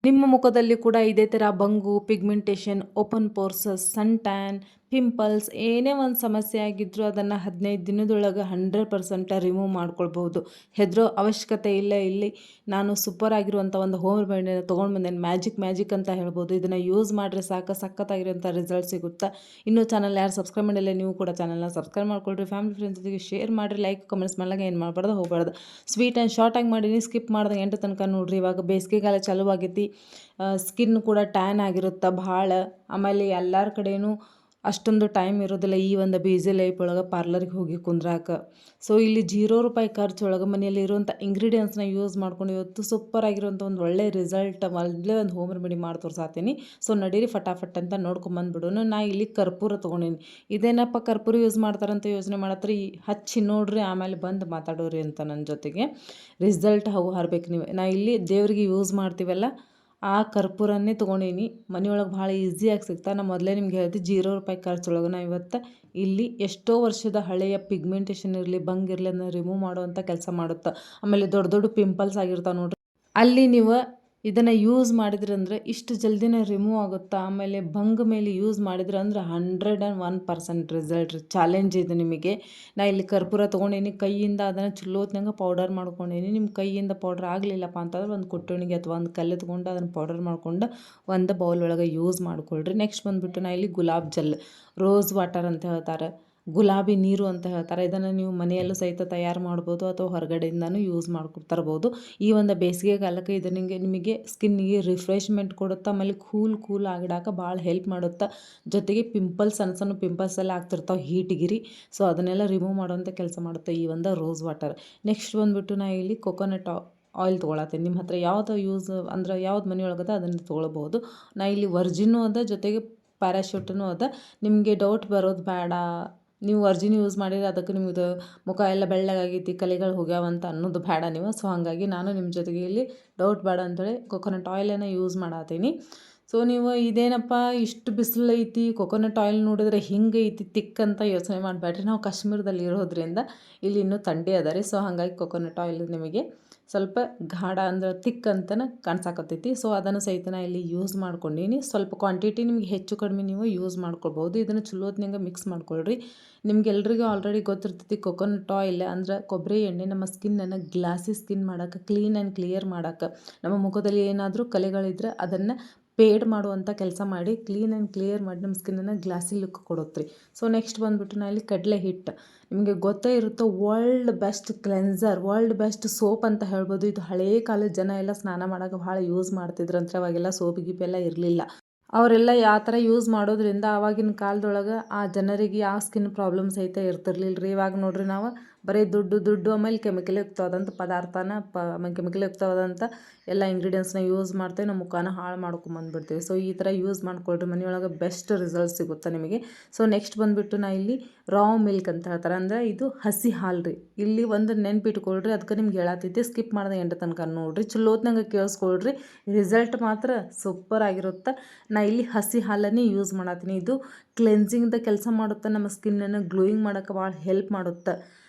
ನಿಮ್ಮ ಮುಖದಲ್ಲಿ ಕೂಡ ಇದೇ ಥರ ಬಂಗು, pigmentation, open pores, sun tan, pimples ಏನೇ ಒಂದು ಸಮಸ್ಯೆ ಆಗಿದ್ದರೂ ಅದನ್ನು 15 ದಿನದೊಳಗೆ 100% ರಿಮೂವ್ ಮಾಡ್ಕೊಳ್ಬೋದು. ಹೆದರೋ ಅವಶ್ಯಕತೆ ಇಲ್ಲ. ಇಲ್ಲಿ ನಾನು ಸೂಪರ್ ಆಗಿರುವಂಥ ಒಂದು ಹೋಮ್ ರೆಮಿಡಿನ ತೊಗೊಂಡು ಬಂದೇನೆ. ಮ್ಯಾಜಿಕ್ ಅಂತ ಹೇಳ್ಬೋದು. ಇದನ್ನು ಯೂಸ್ ಮಾಡಿದ್ರೆ ಸಾಕು, ಸಖತ್ತಾಗಿರುವಂಥ ರಿಸಲ್ಟ್ ಸಿಗುತ್ತೆ. ಇನ್ನೂ ಚಾನಲ್ ಯಾರು ಸಬ್ಸ್ಕ್ರೈಬ್ ಮಾಡಿಲ್ಲ, ನೀವು ಕೂಡ ಚಾನಲ್ನ ಸಬ್ಸ್ಕ್ರೈಬ್ ಮಾಡ್ಕೊಳ್ರಿ. ಫ್ಯಾಮಿಲಿ ಫ್ರೆಂಡ್ಸ್ ಜೊತೆಗೆ ಶೇರ್ ಮಾಡಿರಿ. ಲೈಕ್ ಕಮೆಂಟ್ಸ್ ಮಾಡ್ಲಾಗ ಏನು ಮಾಡಬಾರ್ದು, ಹೋಗಬಾರ್ದು. ಸ್ವೀಟ್ ಆ್ಯಂಡ್ ಶಾರ್ಟಾಗಿ ಮಾಡೀನಿ, ಸ್ಕಿಪ್ ಮಾಡ್ದಂಗೆ 8 ತನಕ ನೋಡಿರಿ. ಇವಾಗ ಬೇಸಿಗೆಗಾಲ ಚಾಲೂ ಆಗೈತಿ. ಸ್ಕಿನ್ ಕೂಡ ಟ್ಯಾನ್ ಆಗಿರುತ್ತೆ ಭಾಳ. ಆಮೇಲೆ ಎಲ್ಲರ ಕಡೆಯೂ ಅಷ್ಟೊಂದು ಟೈಮ್ ಇರೋದಿಲ್ಲ ಈ ಒಂದು ಬ್ಯುಸಿ ಲೈಫ್ ಒಳಗೆ ಪಾರ್ಲರ್ಗೆ ಹೋಗಿ ಕುಂದ್ರಾಕ. ಸೊ ಇಲ್ಲಿ ₹0 ಖರ್ಚೊಳಗೆ ಮನೆಯಲ್ಲಿ ಇರುವಂಥ ಇಂಗ್ರೀಡಿಯೆಂಟ್ಸ್ನ ಯೂಸ್ ಮಾಡ್ಕೊಂಡು ಇವತ್ತು ಸೂಪರ್ ಆಗಿರುವಂಥ ಒಂದು ಒಳ್ಳೆ ರಿಸಲ್ಟ್, ಒಳ್ಳೆ ಒಂದು ಹೋಮ್ ರೆಮಿಡಿ ಮಾಡಿ ತೋರಿಸಾತೀನಿ. ಸೊ ನಡೀರಿ ಫಟಾಫಟ್ ಅಂತ ನೋಡ್ಕೊಂಬಂದ್ಬಿಡೋಣ. ನಾ ಇಲ್ಲಿ ಕರ್ಪೂರ ತೊಗೊಂಡಿನಿ. ಇದೇನಪ್ಪ ಕರ್ಪೂರ ಯೂಸ್ ಮಾಡ್ತಾರಂತ ಯೋಚನೆ ಮಾಡತ್ರಿ, ಹಚ್ಚಿ ನೋಡ್ರಿ, ಆಮೇಲೆ ಬಂದು ಮಾತಾಡೋರಿ ಅಂತ ನನ್ನ ಜೊತೆಗೆ. ರಿಸಲ್ಟ್ ಹರ್ಬೇಕು ನೀವು. ನಾ ಇಲ್ಲಿ ದೇವರಿಗೆ ಯೂಸ್ ಮಾಡ್ತೀವಲ್ಲ ಆ ಕರ್ಪೂರನ್ನೇ ತೊಗೊಂಡೀನಿ. ಮನೆಯೊಳಗೆ ಭಾಳ ಈಸಿಯಾಗಿ ಸಿಗ್ತಾ. ನಾನು ಮೊದಲೇ ನಿಮ್ಗೆ ಹೇಳ್ದೆ ₹0 ಖರ್ಚೊಳಗೆ ನಾವು ಇವತ್ತು ಇಲ್ಲಿ ಎಷ್ಟೋ ವರ್ಷದ ಹಳೆಯ ಪಿಗ್ಮೆಂಟೇಷನ್ ಇರಲಿ, ಬಂಗಿರಲಿ ಅದನ್ನ ರಿಮೂವ್ ಮಾಡುವಂಥ ಕೆಲಸ ಮಾಡುತ್ತೆ. ಆಮೇಲೆ ದೊಡ್ಡ ದೊಡ್ಡ ಪಿಂಪಲ್ಸ್ ಆಗಿರ್ತಾವೆ ನೋಡ್ರಿ, ಅಲ್ಲಿ ನೀವು ಇದನ್ನು ಯೂಸ್ ಮಾಡಿದ್ರಂದ್ರೆ ಇಷ್ಟು ಜಲ್ದಿನೇ ರಿಮೂವ್ ಆಗುತ್ತಾ. ಆಮೇಲೆ ಬಂಗ್ ಮೇಲೆ ಯೂಸ್ ಮಾಡಿದ್ರೆ ಅಂದ್ರೆ 101% ರಿಸಲ್ಟ್. ಚಾಲೆಂಜ್ ಇದೆ ನಿಮಗೆ. ನಾ ಇಲ್ಲಿ ಕರ್ಪೂರ ತೊಗೊಂಡೀನಿ. ಕೈಯಿಂದ ಅದನ್ನು ಚಲೋತ್ನಂಗೆ ಪೌಡರ್ ಮಾಡ್ಕೊಂಡೀನಿ. ನಿಮ್ಮ ಕೈಯಿಂದ ಪೌಡರ್ ಆಗಲಿಲ್ಲಪ್ಪ ಅಂತಂದ್ರೆ ಒಂದು ಕುಟ್ಟಣಿಗೆ ಅಥವಾ ಒಂದು ಕಲ್ಲು ತೊಗೊಂಡು ಅದನ್ನು ಪೌಡರ್ ಮಾಡ್ಕೊಂಡು ಒಂದು ಬೌಲ್ ಒಳಗೆ ಯೂಸ್ ಮಾಡ್ಕೊಳ್ರಿ. ನೆಕ್ಸ್ಟ್ ಬಂದುಬಿಟ್ಟು ನಾ ಇಲ್ಲಿ ಗುಲಾಬ್ ಜಲ್, ರೋಸ್ ವಾಟರ್ ಅಂತ ಹೇಳ್ತಾರೆ, ಗುಲಾಬಿ ನೀರು ಅಂತ ಹೇಳ್ತಾರೆ. ಇದನ್ನು ನೀವು ಮನೆಯಲ್ಲೂ ಸಹಿತ ತಯಾರು ಮಾಡ್ಬೋದು ಅಥವಾ ಹೊರಗಡೆಯಿಂದನೂ ಯೂಸ್ ತರ್ಬೋದು. ಈ ಒಂದು ಬೇಸಿಗೆ ಕಾಲಕ್ಕೆ ಇದು ನಿಮಗೆ ಸ್ಕಿನ್ನಿಗೆ ರಿಫ್ರೆಶ್ಮೆಂಟ್ ಕೊಡುತ್ತೆ. ಆಮೇಲೆ ಕೂಲ್ ಆಗಿಡಾಕ ಭಾಳ ಹೆಲ್ಪ್ ಮಾಡುತ್ತೆ. ಜೊತೆಗೆ ಪಿಂಪಲ್ಸ್, ಸಣ್ಣ ಸಣ್ಣ ಪಿಂಪಲ್ಸ್ ಎಲ್ಲ ಆಗ್ತಿರ್ತಾವೆ ಹೀಟ್ಗಿರಿ. ಸೊ ಅದನ್ನೆಲ್ಲ ರಿಮೂವ್ ಮಾಡುವಂಥ ಕೆಲಸ ಮಾಡುತ್ತೆ ಈ ಒಂದು ರೋಸ್ ವಾಟರ್. ನೆಕ್ಸ್ಟ್ ಬಂದುಬಿಟ್ಟು ನಾ ಇಲ್ಲಿ ಕೊಕೊನಟ್ ಆಯಿಲ್ ತೊಗೊಳತ್ತೀನಿ. ನಿಮ್ಮ ಹತ್ರ ಯಾವುದು ಯೂಸ್ ಅಂದ್ರೆ ಯಾವ್ದು ಮನೆಯೊಳಗದ ಅದನ್ನು ತೊಗೊಳ್ಬೋದು. ನಾ ಇಲ್ಲಿ ವರ್ಜಿನ್ನು ಅದ, ಜೊತೆಗೆ ಪ್ಯಾರಾಶೂಟೂ ಅದ. ನಿಮಗೆ ಡೌಟ್ ಬರೋದು ಬೇಡ, ನೀವು ವರ್ಜಿನ್ ಯೂಸ್ ಮಾಡಿದ್ರೆ ಅದಕ್ಕೆ ನಿಮ್ಮದು ಮುಖ ಎಲ್ಲ ಬೆಳ್ಳಗಾಗೈತಿ, ಕಲೆಗಳು ಹೋಗ್ಯಾವಂತ ಅನ್ನೋದು ಬೇಡ ನೀವು. ಸೊ ಹಾಗಾಗಿ ನಾನು ನಿಮ್ಮ ಜೊತೆಗೆ ಇಲ್ಲಿ ಡೌಟ್ ಬೇಡ ಅಂತೇಳಿ ಕೊಕೊನಟ್ ಆಯಿಲನ್ನು ಯೂಸ್ ಮಾಡತ್ತೀನಿ. ಸೊ ನೀವು ಇದೇನಪ್ಪ ಇಷ್ಟು ಬಿಸಿಲು ಐತಿ, ಕೊಕೊನಟ್ ಆಯಿಲ್ ನೋಡಿದ್ರೆ ಹಿಂಗೆ ಐತಿ ತಿಕ್ ಅಂತ ಯೋಚನೆ ಮಾಡಬೇಡ್ರಿ. ನಾವು ಕಾಶ್ಮೀರದಲ್ಲಿ ಇರೋದ್ರಿಂದ ಇಲ್ಲಿ ಇನ್ನೂ ಥಂಡಿ ಅದ ರೀ. ಸೊ ಹಾಗಾಗಿ ಕೊಕೊನಟ್ ಆಯಿಲ್ ನಿಮಗೆ ಸ್ವಲ್ಪ ಗಾಢ ಅಂದ್ರೆ ತಿಕ್ ಅಂತಲೇ ಕಾಣಿಸಾಕತ್ತೈತಿ. ಸೊ ಅದನ್ನು ಸಹಿತ ಇಲ್ಲಿ ಯೂಸ್ ಮಾಡ್ಕೊಂಡೀನಿ. ಸ್ವಲ್ಪ ಕ್ವಾಂಟಿಟಿ ನಿಮ್ಗೆ ಹೆಚ್ಚು ಕಡಿಮೆ ನೀವು ಯೂಸ್ ಮಾಡ್ಕೊಳ್ಬೋದು. ಇದನ್ನು ಚಲೋತ್ನಂಗೆ ಮಿಕ್ಸ್ ಮಾಡ್ಕೊಳ್ರಿ. ನಿಮ್ಗೆಲ್ರಿಗೂ ಆಲ್ರೆಡಿ ಗೊತ್ತಿರ್ತೈತಿ, ಕೊಕೊನಟ್ ಆಯಿಲ್ ಅಂದ್ರೆ ಕೊಬ್ಬರಿ ಎಣ್ಣೆ ನಮ್ಮ ಸ್ಕಿನ್ನನ್ನು ಗ್ಲಾಸಿ ಸ್ಕಿನ್ ಮಾಡೋಕೆ, ಕ್ಲೀನ್ ಆ್ಯಂಡ್ ಕ್ಲಿಯರ್ ಮಾಡೋಕೆ, ನಮ್ಮ ಮುಖದಲ್ಲಿ ಏನಾದರೂ ಕಲೆಗಳಿದ್ರೆ ಅದನ್ನು ಪೇಡ್ ಮಾಡುವಂಥ ಕೆಲಸ ಮಾಡಿ, ಕ್ಲೀನ್ ಆ್ಯಂಡ್ ಕ್ಲಿಯರ್ ಮಾಡಿ ನಮ್ಮ ಸ್ಕಿನ್ನನ್ನು ಗ್ಲಾಸಿ ಲುಕ್ ಕೊಡುತ್ತೆ ರೀ. ಸೊ ನೆಕ್ಸ್ಟ್ ಬಂದುಬಿಟ್ಟು ನಾ ಇಲ್ಲಿ ಕಡಲೆ ಹಿಟ್ಟು, ನಿಮಗೆ ಗೊತ್ತೇ ಇರುತ್ತೋ world best cleanser, world best soap ಅಂತ ಹೇಳ್ಬೋದು. ಇದು ಹಳೆಯ ಕಾಲದ ಜನ ಎಲ್ಲ ಸ್ನಾನ ಮಾಡೋಕೆ ಭಾಳ ಯೂಸ್ ಮಾಡ್ತಿದ್ರಂತೆ. ಅವಾಗೆಲ್ಲ ಸೋಪ್ ಗೀಪ್ ಎಲ್ಲ ಇರಲಿಲ್ಲ. ಅವರೆಲ್ಲ ಯಾವ ಥರ ಯೂಸ್ ಮಾಡೋದ್ರಿಂದ ಆವಾಗಿನ ಕಾಲದೊಳಗೆ ಆ ಜನರಿಗೆ ಯಾವ ಸ್ಕಿನ್ ಪ್ರಾಬ್ಲಮ್ ಸಹಿತ ಇರ್ತಿರ್ಲಿಲ್ಲ ರೀ. ಇವಾಗ ನೋಡ್ರಿ ನಾವು ಬರೀ ದುಡ್ಡು ಆಮೇಲೆ ಕೆಮಿಕಲ್ ಯುಕ್ತವಾದಂಥ ಪದಾರ್ಥನ ಆಮೇಲೆ ಕೆಮಿಕಲ್ ಯುಕ್ತವಾದಂಥ ಎಲ್ಲ ಇಂಗ್ರೀಡಿಯೆಂಟ್ಸ್ನ ಯೂಸ್ ಮಾಡ್ತೇವೆ, ನಮ್ಮ ಮುಖಾನ ಹಾಳು ಮಾಡ್ಕೊಂಬಂದ್ಬಿಡ್ತೀವಿ. ಸೊ ಈ ಥರ ಯೂಸ್ ಮಾಡ್ಕೊಳ್ರಿ, ಮನೆಯೊಳಗೆ ಬೆಸ್ಟ್ ರಿಸಲ್ಟ್ ಸಿಗುತ್ತೆ ನಿಮಗೆ. ಸೊ ನೆಕ್ಸ್ಟ್ ಬಂದುಬಿಟ್ಟು ನಾ ಇಲ್ಲಿ ರಾ ಮಿಲ್ಕ್ ಅಂತ ಹೇಳ್ತಾರೆ, ಅಂದರೆ ಇದು ಹಸಿ ಹಾಲು ರೀ. ಇಲ್ಲಿ ಒಂದು ನೆನ್ಪಿಟ್ಕೊಳ್ರಿ, ಅದಕ್ಕೆ ನಿಮ್ಗೆ ಹೇಳತ್ತೈತಿ, ಸ್ಕಿಪ್ ಮಾಡಿದೆ 8 ತನಕ ನೋಡಿರಿ, ಚಲೋತ್ನಂಗೆ ಕೇಳಿಸ್ಕೊಳ್ರಿ. ರಿಸಲ್ಟ್ ಮಾತ್ರ ಸೂಪರ್ ಆಗಿರುತ್ತೆ. ನಾ ಇಲ್ಲಿ ಹಸಿ ಹಾಲನ್ನೇ ಯೂಸ್ ಮಾಡತ್ತೀನಿ. ಇದು ಕ್ಲೆನ್ಸಿಂಗ್ದ ಕೆಲಸ ಮಾಡುತ್ತೆ, ನಮ್ಮ ಸ್ಕಿನ್ನನ್ನು ಗ್ಲೋಯಿಂಗ್ ಮಾಡೋಕ್ಕೆ ಭಾಳ ಹೆಲ್ಪ್ ಮಾಡುತ್ತೆ,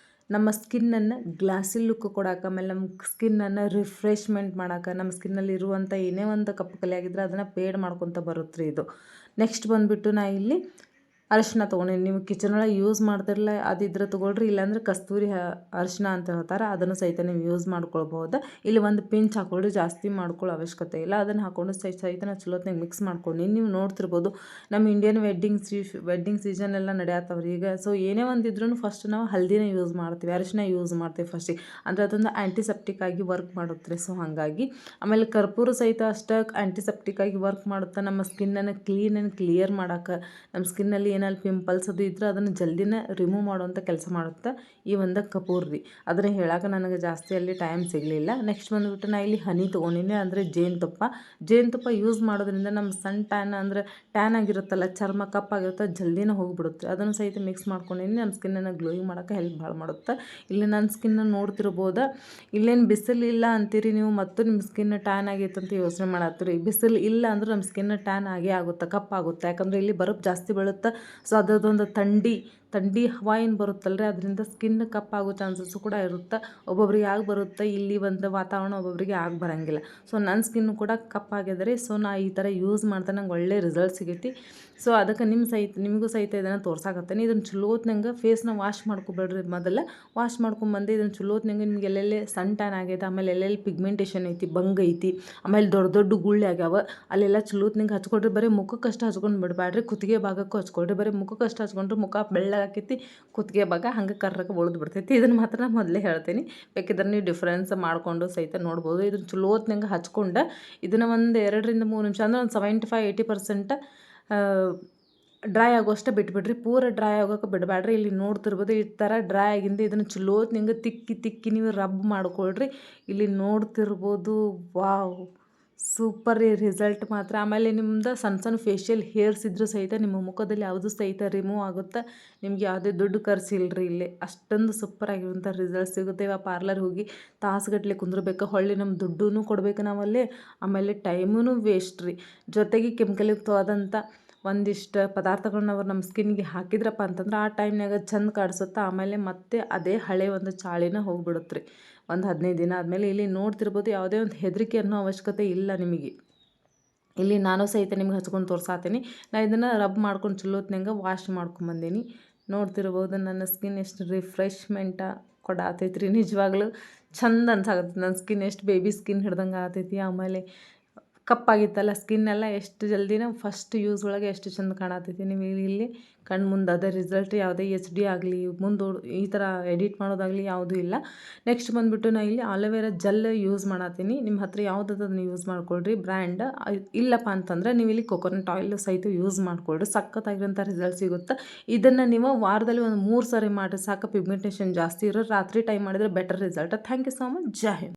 ನಮ್ಮ ಸ್ಕಿನ್ನನ್ನು ಗ್ಲಾಸಿ ಲುಕ್ ಕೊಡೋಕೆ, ಆಮೇಲೆ ನಮ್ಮ ಸ್ಕಿನ್ನನ್ನು ರಿಫ್ರೆಶ್ಮೆಂಟ್ ಮಾಡೋಕೆ, ನಮ್ಮ ಸ್ಕಿನ್ನಲ್ಲಿ ಇರುವಂಥ ಏನೇ ಒಂದು ಕಪ್ಪು ಕಲೆ ಆಗಿದ್ರೆ ಅದನ್ನು ಪೇಡ್ ಮಾಡ್ಕೊತ ಬರುತ್ತೆ ರೀ ಇದು. ನೆಕ್ಸ್ಟ್ ಬಂದುಬಿಟ್ಟು ನಾ ಇಲ್ಲಿ ಅರಿಶಿನ ತೊಗೊಂಡಿನಿ. ನೀವು ಕಿಚನ್ ಒಳಗೆ ಯೂಸ್ ಮಾಡ್ತಿರಲ್ಲ ಅದಿದ್ರೆ ತೊಗೊಳ್ರಿ, ಇಲ್ಲಾಂದ್ರೆ ಕಸ್ತೂರಿ ಅರಿಶಿನ ಅಂತ ಹೇಳ್ತಾರೆ, ಅದನ್ನು ಸಹಿತ ನೀವು ಯೂಸ್ ಮಾಡ್ಕೊಳ್ಬೋದು. ಇಲ್ಲಿ ಒಂದು ಪಿಂಚ್ ಹಾಕ್ಕೊಳ್ರಿ, ಜಾಸ್ತಿ ಮಾಡ್ಕೊಳ್ಳೋ ಅವಶ್ಯಕತೆ ಇಲ್ಲ. ಅದನ್ನು ಹಾಕ್ಕೊಂಡು ಸಹಿತ ನಾವು ಚಲೋತ್ನಾಗ ಮಿಕ್ಸ್ ಮಾಡ್ಕೊಂಡು ನೀವು ನೋಡ್ತಿರ್ಬೋದು, ನಮ್ಮ ಇಂಡಿಯನ್ ವೆಡ್ಡಿಂಗ್ ಸೀಸನ್ ಎಲ್ಲ ನಡೆಯತ್ತವ್ರಿ ಈಗ. ಸೊ ಏನೇ ಒಂದಿದ್ರೂ ಫಸ್ಟ್ ನಾವು ಹಲ್ದಿನ ಯೂಸ್ ಮಾಡ್ತೀವಿ, ಅರಿಶಿನ ಯೂಸ್ ಮಾಡ್ತೀವಿ ಫಸ್ಟಿಗೆ, ಅಂದರೆ ಅದೊಂದು ಆ್ಯಂಟಿಸೆಪ್ಟಿಕ್ ಆಗಿ ವರ್ಕ್ ಮಾಡುತ್ತೆ. ಸೊ ಹಾಗಾಗಿ ಆಮೇಲೆ ಕರ್ಪೂರ ಸಹಿತ ಅಷ್ಟೇ ಆ್ಯಂಟಿಸೆಪ್ಟಿಕ್ ಆಗಿ ವರ್ಕ್ ಮಾಡುತ್ತೆ, ನಮ್ಮ ಸ್ಕಿನ್ನನ್ನು ಕ್ಲೀನ್ ಆ್ಯಂಡ್ ಕ್ಲಿಯರ್ ಮಾಡೋಕೆ, ನಮ್ಮ ಸ್ಕಿನ್ನಲ್ಲಿ ಏನಲ್ಲಿ ಪಿಂಪಲ್ಸ್ ಅದು ಇದ್ರೆ ಅದನ್ನು ಜಲ್ದಿನೇ ರಿಮೂವ್ ಮಾಡುವಂಥ ಕೆಲಸ ಮಾಡುತ್ತೆ ಈ ಒಂದು ಕಪೂರ್ ರೀ. ಅದನ್ನು ಹೇಳೋಕೆ ನನಗೆ ಜಾಸ್ತಿ ಅಲ್ಲಿ ಟೈಮ್ ಸಿಗಲಿಲ್ಲ. ನೆಕ್ಸ್ಟ್ ಬಂದುಬಿಟ್ಟು ನಾ ಇಲ್ಲಿ ಹನಿ ತೊಗೊಂಡಿನಿ, ಅಂದರೆ ಜೇನುತುಪ್ಪ ಯೂಸ್ ಮಾಡೋದ್ರಿಂದ ನಮ್ಮ ಸನ್ ಟ್ಯಾನ್ ಅಂದರೆ ಟ್ಯಾನ್ ಆಗಿರುತ್ತಲ್ಲ, ಚರ್ಮ ಕಪ್ಪಾಗಿರುತ್ತೆ, ಜಲ್ದಿನೇ ಹೋಗಿಬಿಡುತ್ತೆ. ಅದನ್ನು ಸಹಿತ ಮಿಕ್ಸ್ ಮಾಡ್ಕೊಂಡಿನಿ, ನಮ್ಮ ಸ್ಕಿನ್ನನ್ನು ಗ್ಲೋಯಿಂಗ್ ಮಾಡೋಕ್ಕೆ ಹೆಲ್ಪ್ ಭಾಳ ಮಾಡುತ್ತೆ. ಇಲ್ಲಿ ನನ್ನ ಸ್ಕಿನ್ನ ನೋಡ್ತಿರ್ಬೋದು, ಇಲ್ಲೇನು ಬಿಸಿಲು ಇಲ್ಲ ಅಂತೀರಿ ನೀವು, ಮತ್ತು ನಿಮ್ಮ ಸ್ಕಿನ್ ಟ್ಯಾನ್ ಆಗೈತೆ ಅಂತ ಯೋಚನೆ ಮಾಡತ್ತೀರಿ. ಬಿಸಿಲು ಇಲ್ಲ ಅಂದ್ರೆ ನಮ್ಮ ಸ್ಕಿನ್ ಟ್ಯಾನ್ ಆಗೇ ಆಗುತ್ತೆ, ಕಪ್ಪಾಗುತ್ತೆ. ಯಾಕಂದರೆ ಇಲ್ಲಿ ಬರಫ್ ಜಾಸ್ತಿ ಬೀಳುತ್ತೆ. ಸೊ ಅದರದೊಂದು ಥಂಡಿ ಹವಾ ಏನು ಬರುತ್ತಲ್ರಿ ಅದರಿಂದ ಸ್ಕಿನ್ ಕಪ್ಪಾಗೋ ಚಾನ್ಸಸ್ಸು ಕೂಡ ಇರುತ್ತೆ. ಒಬ್ಬೊಬ್ರಿಗೆ ಆಗಿ ಬರುತ್ತೆ, ಇಲ್ಲಿ ಒಂದು ವಾತಾವರಣ ಒಬ್ಬೊಬ್ಬರಿಗೆ ಆಗಿ ಬರೋಂಗಿಲ್ಲ. ಸೊ ನನ್ನ ಸ್ಕಿನ್ನು ಕೂಡ ಕಪ್ಪಾಗ್ಯದ ರೀ. ಸೊ ನಾ ಈ ಥರ ಯೂಸ್ ಮಾಡ್ದೆ ನಂಗೆ ಒಳ್ಳೆ ರಿಸಲ್ಟ್ ಸಿಗೈತಿ. ಸೊ ಅದಕ್ಕೆ ನಿಮಗೂ ಸಹಿತ ಇದನ್ನು ತೋರ್ಸಾಕತ್ತೀನಿ. ಇದನ್ನು ಚಲೋತ್ನಂಗೆ ಫೇಸ್ನ ವಾಶ್ ಮಾಡ್ಕೊಬೇಡ್ರಿ. ಮೊದಲು ವಾಶ್ ಮಾಡ್ಕೊಂಬಂದು ಇದನ್ನು ಚಲೋತ್ನಂಗೆ ನಿಮ್ಗೆ ಎಲ್ಲೆಲ್ಲಿ ಸನ್ ಟ್ಯಾನ್ ಆಗೈತೆ, ಆಮೇಲೆ ಎಲ್ಲೆಲ್ಲಿ ಪಿಗ್ಮೆಂಟೇಷನ್ ಐತಿ, ಬಂಗ್ ಐತಿ, ಆಮೇಲೆ ದೊಡ್ಡ ದೊಡ್ಡ ಗುಳ್ಳೆ ಆಗ್ಯಾವ ಅಲ್ಲೆಲ್ಲ ಚಲೋತ್ನಂಗೆ ಹಚ್ಕೊಡ್ರಿ. ಬರೀ ಮುಖಕ್ಕಷ್ಟು ಹಚ್ಕೊಂಡು ಬಿಡಬೇಡ್ರಿ, ಕುತ್ತಿಗೆ ಭಾಗಕ್ಕೂ ಹಚ್ಕೊಳ್ರಿ. ಬರೀ ಮುಖಕ್ಕಷ್ಟು ಹಚ್ಕೊಂಡ್ರೆ ಮುಖ ಬೆಳ್ಳಗಾಕೈತಿ, ಕುತ್ತಿಗೆ ಭಾಗ ಹಂಗೆ ಕರ್ರಗೆ ಉಳ್ದು ಬಿಡ್ತೈತಿ. ಇದನ್ನು ಮಾತ್ರ ನಾನು ಮೊದಲೇ ಹೇಳ್ತೀನಿ, ಬೇಕಿದ್ರೆ ನೀವು ಡಿಫ್ರೆನ್ಸ್ ಮಾಡಿಕೊಂಡು ಸಹಿತ ನೋಡ್ಬೋದು. ಇದನ್ನು ಚಲೋತ್ನಂಗೆ ಹಚ್ಕೊಂಡು ಇದನ್ನು ಒಂದು 2ರಿಂದ 3 ನಿಮಿಷ ಅಂದರೆ ಒಂದು 75-80% ಡ್ರೈ ಆಗೋಷ್ಟೇ ಬಿಟ್ಬಿಡ್ರಿ. ಪೂರ ಡ್ರೈ ಆಗೋಕೆ ಬಿಡಬೇಡ್ರಿ. ಇಲ್ಲಿ ನೋಡ್ತಿರ್ಬೋದು ಈ ಥರ ಡ್ರೈ ಆಗಿಂದ ಇದನ್ನು ಚಲೋತ್ನಂಗೆ ತಿಕ್ಕಿ ನೀವು ರಬ್ ಮಾಡ್ಕೊಳ್ರಿ. ಇಲ್ಲಿ ನೋಡ್ತಿರ್ಬೋದು, ವಾವ್ ಸೂಪರ್ ರಿಸಲ್ಟ್ ಮಾತ್ರ. ಆಮೇಲೆ ನಿಮ್ದು ಸಣ್ಣ ಸಣ್ಣ ಫೇಶಿಯಲ್ ಹೇರ್ಸ್ ಇದ್ರೂ ಸಹಿತ ನಿಮ್ಮ ಮುಖದಲ್ಲಿ ಯಾವುದು ಸಹಿತ ರಿಮೂವ್ ಆಗುತ್ತೆ. ನಿಮ್ಗೆ ಯಾವುದೇ ದುಡ್ಡು ಖರ್ಚಿಲ್ರಿ. ಇಲ್ಲಿ ಅಷ್ಟೊಂದು ಸೂಪರ್ ಆಗಿರುವಂಥ ರಿಸಲ್ಟ್ ಸಿಗುತ್ತೆ. ಇವಾಗ ಪಾರ್ಲರ್ ಹೋಗಿ ತಾಸುಗಟ್ಟಲೆ ಕುಂದ್ರಬೇಕು, ಹೊಳ್ಳಿ ನಮ್ಮ ದುಡ್ಡೂ ಕೊಡಬೇಕು ನಾವಲ್ಲಿ, ಆಮೇಲೆ ಟೈಮೂ ವೇಸ್ಟ್ ರೀ. ಜೊತೆಗೆ ಕೆಮಿಕಲ್ ಯುಕ್ತವಾದಂಥ ಒಂದಿಷ್ಟು ಪದಾರ್ಥಗಳನ್ನ ಅವ್ರು ನಮ್ಮ ಸ್ಕಿನ್ಗೆ ಹಾಕಿದ್ರಪ್ಪ ಅಂತಂದ್ರೆ ಆ ಟೈಮ್ನಾಗ ಚಂದ ಕಾಣಿಸುತ್ತೆ. ಆಮೇಲೆ ಮತ್ತೆ ಅದೇ ಹಳೆ ಒಂದು ಚಾಳಿನ ಹೋಗ್ಬಿಡುತ್ತೆ ರೀ ಒಂದು 15 ದಿನ ಆದಮೇಲೆ. ಇಲ್ಲಿ ನೋಡ್ತಿರ್ಬೋದು, ಯಾವುದೇ ಒಂದು ಹೆದರಿಕೆ ಅನ್ನೋ ಅವಶ್ಯಕತೆ ಇಲ್ಲ ನಿಮಗೆ. ಇಲ್ಲಿ ನಾನು ಸಹಿತ ನಿಮ್ಗೆ ಹಚ್ಕೊಂಡು ತೋರ್ಸಾತೀನಿ. ನಾನು ಇದನ್ನು ರಬ್ ಮಾಡ್ಕೊಂಡು ಚಲೋತ್ನಂಗೆ ವಾಶ್ ಮಾಡ್ಕೊಂಬಂದೀನಿ. ನೋಡ್ತಿರ್ಬೋದು ನನ್ನ ಸ್ಕಿನ್ ಎಷ್ಟು ರಿಫ್ರೆಶ್ಮೆಂಟ ಕೊಡಾತೈತಿ ರೀ. ನಿಜವಾಗ್ಲೂ ಚಂದ ಅನ್ಸಾಕತ್ತೈತಿ. ನನ್ನ ಸ್ಕಿನ್ ಎಷ್ಟು ಬೇಬಿ ಸ್ಕಿನ್ ಹಿಡ್ದಂಗೆ ಆಗತೈತಿ. ಆಮೇಲೆ ಕಪ್ಪಾಗಿತ್ತಲ್ಲ ಸ್ಕಿನ್ನೆಲ್ಲ ಎಷ್ಟು ಜಲ್ದಿನ ಫಸ್ಟ್ ಯೂಸ್ ಒಳಗೆ ಎಷ್ಟು ಚಂದ ಕಾಣತೈತಿ. ನೀವು ಇಲ್ಲಿ ಕಣ್ಣು ಮುಂದೆ ಅದೇ ರಿಸಲ್ಟ್. ಯಾವುದೇ HD ಆಗಲಿ ಮುಂದೆ ಈ ಥರ ಎಡಿಟ್ ಮಾಡೋದಾಗಲಿ ಯಾವುದೂ ಇಲ್ಲ. ನೆಕ್ಸ್ಟ್ ಬಂದುಬಿಟ್ಟು ನಾನು ಇಲ್ಲಿ ಆಲೋವೆರಾ ಜೆಲ್ ಯೂಸ್ ಮಾಡತ್ತೀನಿ. ನಿಮ್ಮ ಹತ್ರ ಯಾವುದನ್ನು ಯೂಸ್ ಮಾಡ್ಕೊಳ್ರಿ ಬ್ರ್ಯಾಂಡ್. ಇಲ್ಲಪ್ಪ ಅಂತಂದ್ರೆ ನೀವು ಇಲ್ಲಿ ಕೊಕೊನಟ್ ಆಯಿಲ್ ಸಹಿತ ಯೂಸ್ ಮಾಡ್ಕೊಳ್ರಿ. ಸಖತ್ತಾಗಿರೋಂಥ ರಿಸಲ್ಟ್ ಸಿಗುತ್ತೆ. ಇದನ್ನು ನೀವು ವಾರದಲ್ಲಿ ಒಂದು 3 ಸಾರಿ ಮಾಡಿರಿ ಸಾಕು. ಪಿಗ್ಮೆಂಟೇಷನ್ ಜಾಸ್ತಿ ಇರೋ ರಾತ್ರಿ ಟೈಮ್ ಮಾಡಿದರೆ better result. Thank you so much. ಜೈ ಹಿಂದ್.